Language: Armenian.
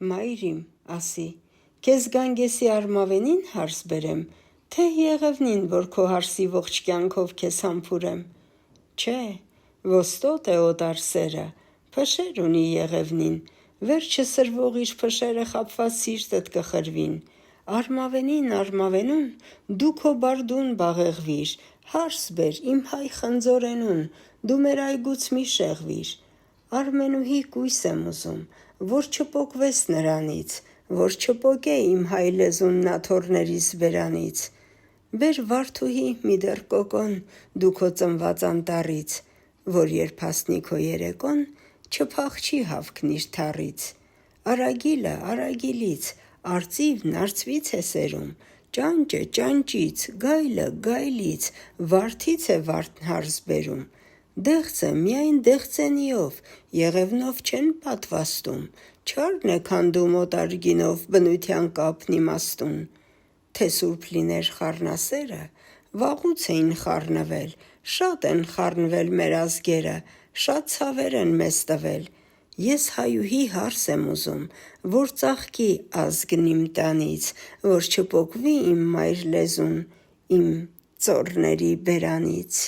Մայրիմ, ասի, քեզ Գանգեսի արմավենին հարս բերեմ, թե եղևնին, որ քո հարսի ողջ կյանքով քեզ համբուրեմ։ Չէ, ոստոտ է օտար սերը, փշեր ունի եղևնին, վերջը սրվող իր փշերը խաբված սիրտդ կխրվին։ Արմավենին, արմավենուն, դու քո բարդուն բաղեղվիր, հարս բեր իմ հայ խնձորենուն, դու մեր այգուց մի շեղվիր։ Արմենուհի կույս եմ ուզում, որ չպոկվես նրանից, որ չպոկե իմ հայ լեզուն նաթոռներիս բերանից։ Բեր վարդուհի մի դեռ կոկոն, դու քո ծնված անտառից, որ երբ հասնի քո երեկոն, չփախչի հավքն իր թառից։ Արագիլը արագիլից, արծիվն արծվից է սերում, ճանճը ճանճից, գայլը գայլից, վարդից է վարդն հարս բերում։ Դեղձը միայն դեղձենիով, եղևնով չեն պատվաստում, չարն է քանդում օտար գինով բնության կապն իմաստուն։ Թե սուրբ լիներ խառնասերը, վաղուց էին խառնվել, շատ են խառնվել մեր ազգերը, շատ ցավեր են մեզ տվել։ Ես հայուհի հարս եմ ուզում, որ ծաղկի ազգն իմ տանից, որ չպոկվի իմ մայր լեզուն իմ ծոռների բերանից։